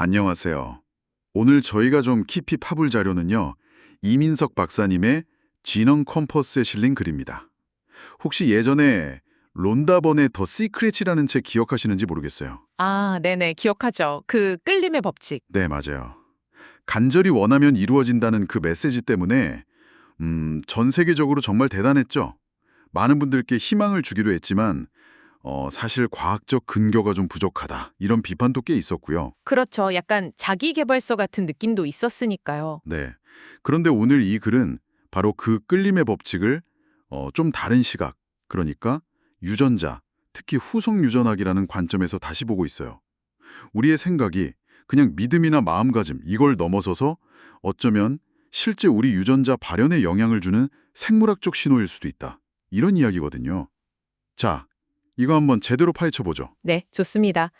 안녕하세요. 오늘 저희가 좀 깊이 파볼 자료는요. 이민석 박사님의 지능 컴퍼스에 실린 글입니다. 혹시 예전에 론다번의 더 시크릿이라는 책 기억하시는지 모르겠어요. 아, 네네. 기억하죠. 그 끌림의 법칙. 네, 맞아요. 간절히 원하면 이루어진다는 그 메시지 때문에 전 세계적으로 정말 대단했죠. 많은 분들께 희망을 주기도 했지만 사실 과학적 근거가 좀 부족하다. 이런 비판도 꽤 있었고요. 그렇죠. 약간 자기계발서 같은 느낌도 있었으니까요. 네. 그런데 오늘 이 글은 바로 그 끌림의 법칙을 좀 다른 시각, 그러니까 유전자, 특히 후속 유전학이라는 관점에서 다시 보고 있어요. 우리의 생각이 그냥 믿음이나 마음가짐, 이걸 넘어서서 어쩌면 실제 우리 유전자 발현에 영향을 주는 생물학적 신호일 수도 있다. 이런 이야기거든요. 자, 이거 한번 제대로 파헤쳐보죠. 네, 좋습니다.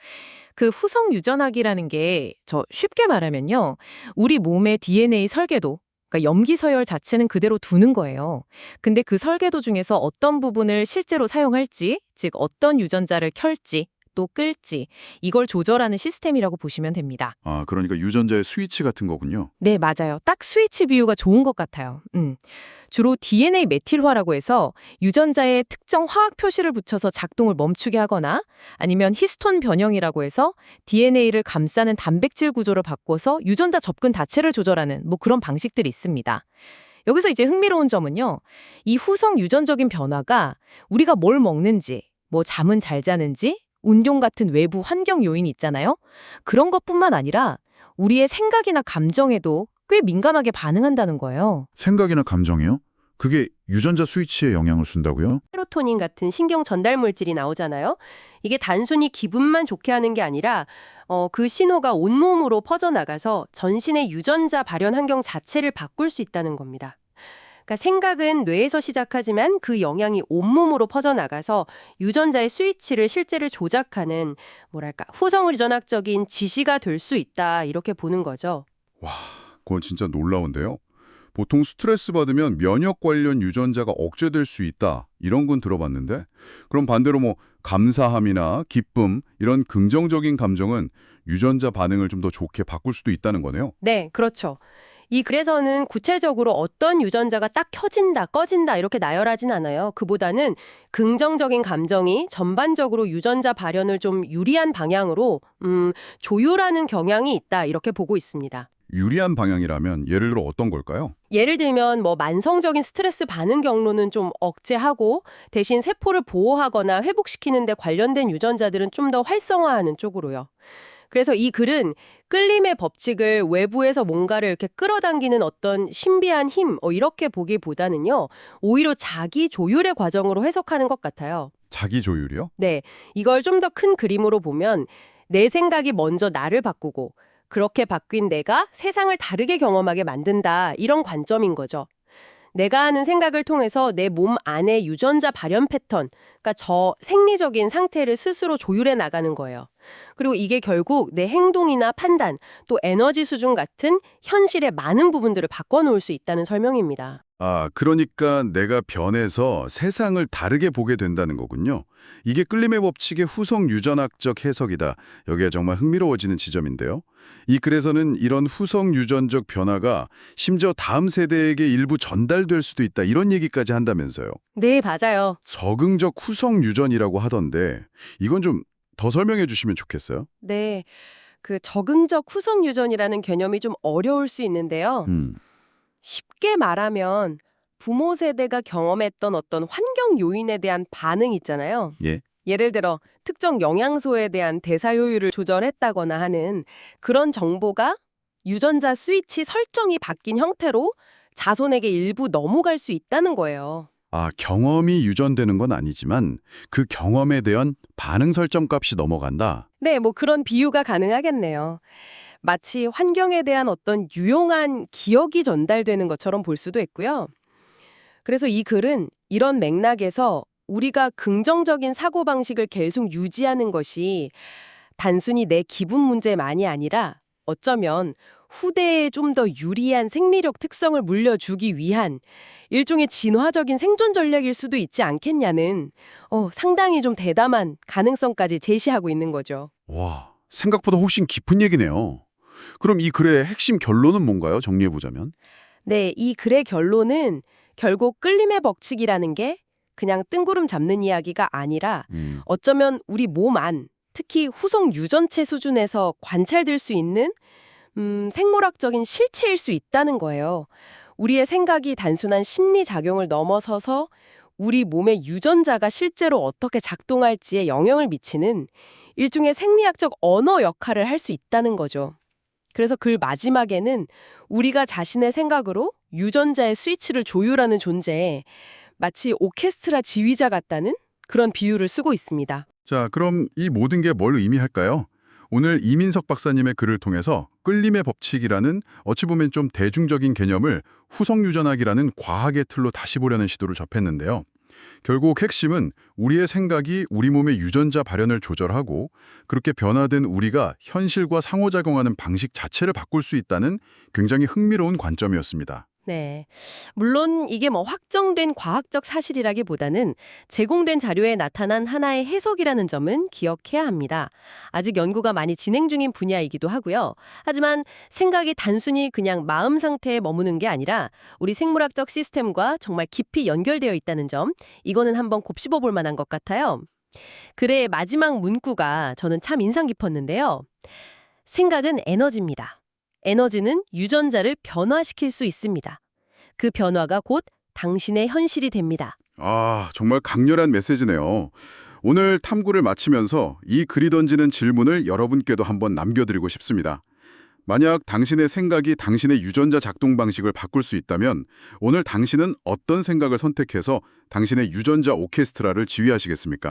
그 후성 유전학이라는 게 쉽게 말하면요. 우리 몸의 DNA 설계도, 그러니까 염기 서열 자체는 그대로 두는 거예요. 근데 그 설계도 중에서 어떤 부분을 실제로 사용할지, 즉 어떤 유전자를 켤지, 또 끌지, 이걸 조절하는 시스템이라고 보시면 됩니다. 아, 그러니까 유전자의 스위치 같은 거군요. 네, 맞아요. 딱 스위치 비유가 좋은 것 같아요. 주로 DNA 메틸화라고 해서 유전자에 특정 화학 표시를 붙여서 작동을 멈추게 하거나 아니면 히스톤 변형이라고 해서 DNA를 감싸는 단백질 구조를 바꿔서 유전자 접근 자체를 조절하는 그런 방식들이 있습니다. 여기서 이제 흥미로운 점은요. 이 후성 유전적인 변화가 우리가 뭘 먹는지, 잠은 잘 자는지, 운동 같은 외부 환경 요인이 있잖아요. 그런 것뿐만 아니라 우리의 생각이나 감정에도 꽤 민감하게 반응한다는 거예요. 생각이나 감정이요? 그게 유전자 스위치에 영향을 준다고요? 세로토닌 같은 신경 전달 물질이 나오잖아요. 이게 단순히 기분만 좋게 하는 게 아니라 그 신호가 온몸으로 퍼져나가서 전신의 유전자 발현 환경 자체를 바꿀 수 있다는 겁니다. 그러니까 생각은 뇌에서 시작하지만 그 영향이 온몸으로 퍼져나가서 유전자의 스위치를 실제로 조작하는 후성 유전학적인 지시가 될 수 있다 이렇게 보는 거죠. 와, 그건 진짜 놀라운데요. 보통 스트레스 받으면 면역 관련 유전자가 억제될 수 있다. 이런 건 들어봤는데 그럼 반대로 감사함이나 기쁨 이런 긍정적인 감정은 유전자 반응을 좀 더 좋게 바꿀 수도 있다는 거네요. 네, 그렇죠. 이 글에서는 구체적으로 어떤 유전자가 딱 켜진다, 꺼진다 이렇게 나열하진 않아요. 그보다는 긍정적인 감정이 전반적으로 유전자 발현을 좀 유리한 방향으로 조율하는 경향이 있다 이렇게 보고 있습니다. 유리한 방향이라면 예를 들어 어떤 걸까요? 예를 들면 만성적인 스트레스 반응 경로는 좀 억제하고 대신 세포를 보호하거나 회복시키는 데 관련된 유전자들은 좀 더 활성화하는 쪽으로요. 그래서 이 글은 끌림의 법칙을 외부에서 뭔가를 이렇게 끌어당기는 어떤 신비한 힘 이렇게 보기보다는요. 오히려 자기 조율의 과정으로 해석하는 것 같아요. 자기 조율이요? 네, 이걸 좀 더 큰 그림으로 보면 내 생각이 먼저 나를 바꾸고 그렇게 바뀐 내가 세상을 다르게 경험하게 만든다 이런 관점인 거죠. 내가 하는 생각을 통해서 내 몸 안의 유전자 발현 패턴, 그러니까 저 생리적인 상태를 스스로 조율해 나가는 거예요. 그리고 이게 결국 내 행동이나 판단, 또 에너지 수준 같은 현실의 많은 부분들을 바꿔놓을 수 있다는 설명입니다. 아, 그러니까 내가 변해서 세상을 다르게 보게 된다는 거군요. 이게 끌림의 법칙의 후속 유전학적 해석이다. 여기가 정말 흥미로워지는 지점인데요. 이 글에서는 이런 후속 유전적 변화가 심지어 다음 세대에게 일부 전달될 수도 있다. 이런 얘기까지 한다면서요. 네, 맞아요. 적응적 후속 유전이라고 하던데 이건 좀 더 설명해 주시면 좋겠어요. 네, 그 적응적 후속 유전이라는 개념이 좀 어려울 수 있는데요. 쉽게 말하면 부모 세대가 경험했던 어떤 환경 요인에 대한 반응 있잖아요. 예. 예를 들어 특정 영양소에 대한 대사 효율을 조절했다거나 하는 그런 정보가 유전자 스위치 설정이 바뀐 형태로 자손에게 일부 넘어갈 수 있다는 거예요. 아, 경험이 유전되는 건 아니지만 그 경험에 대한 반응 설정 값이 넘어간다. 네, 그런 비유가 가능하겠네요. 마치 환경에 대한 어떤 유용한 기억이 전달되는 것처럼 볼 수도 있고요. 그래서 이 글은 이런 맥락에서 우리가 긍정적인 사고방식을 계속 유지하는 것이 단순히 내 기분 문제만이 아니라 어쩌면 후대에 좀 더 유리한 생리력 특성을 물려주기 위한 일종의 진화적인 생존 전략일 수도 있지 않겠냐는 상당히 좀 대담한 가능성까지 제시하고 있는 거죠. 와, 생각보다 훨씬 깊은 얘기네요. 그럼 이 글의 핵심 결론은 뭔가요? 정리해보자면. 네, 이 글의 결론은 결국 끌림의 법칙이라는 게 그냥 뜬구름 잡는 이야기가 아니라 어쩌면 우리 몸 안, 특히 후속 유전체 수준에서 관찰될 수 있는 생물학적인 실체일 수 있다는 거예요. 우리의 생각이 단순한 심리작용을 넘어서서 우리 몸의 유전자가 실제로 어떻게 작동할지에 영향을 미치는 일종의 생리학적 언어 역할을 할 수 있다는 거죠. 그래서 글 마지막에는 우리가 자신의 생각으로 유전자의 스위치를 조율하는 존재에 마치 오케스트라 지휘자 같다는 그런 비유를 쓰고 있습니다. 자, 그럼 이 모든 게 뭘 의미할까요? 오늘 이민석 박사님의 글을 통해서 끌림의 법칙이라는 어찌 보면 좀 대중적인 개념을 후성유전학이라는 과학의 틀로 다시 보려는 시도를 접했는데요. 결국 핵심은 우리의 생각이 우리 몸의 유전자 발현을 조절하고 그렇게 변화된 우리가 현실과 상호작용하는 방식 자체를 바꿀 수 있다는 굉장히 흥미로운 관점이었습니다. 네. 물론 이게 확정된 과학적 사실이라기보다는 제공된 자료에 나타난 하나의 해석이라는 점은 기억해야 합니다. 아직 연구가 많이 진행 중인 분야이기도 하고요. 하지만 생각이 단순히 그냥 마음 상태에 머무는 게 아니라 우리 생물학적 시스템과 정말 깊이 연결되어 있다는 점, 이거는 한번 곱씹어 볼 만한 것 같아요. 글의 마지막 문구가 저는 참 인상 깊었는데요. 생각은 에너지입니다. 에너지는 유전자를 변화시킬 수 있습니다. 그 변화가 곧 당신의 현실이 됩니다. 아, 정말 강렬한 메시지네요. 오늘 탐구를 마치면서 이 글이 던지는 질문을 여러분께도 한번 남겨드리고 싶습니다. 만약 당신의 생각이 당신의 유전자 작동 방식을 바꿀 수 있다면 오늘 당신은 어떤 생각을 선택해서 당신의 유전자 오케스트라를 지휘하시겠습니까?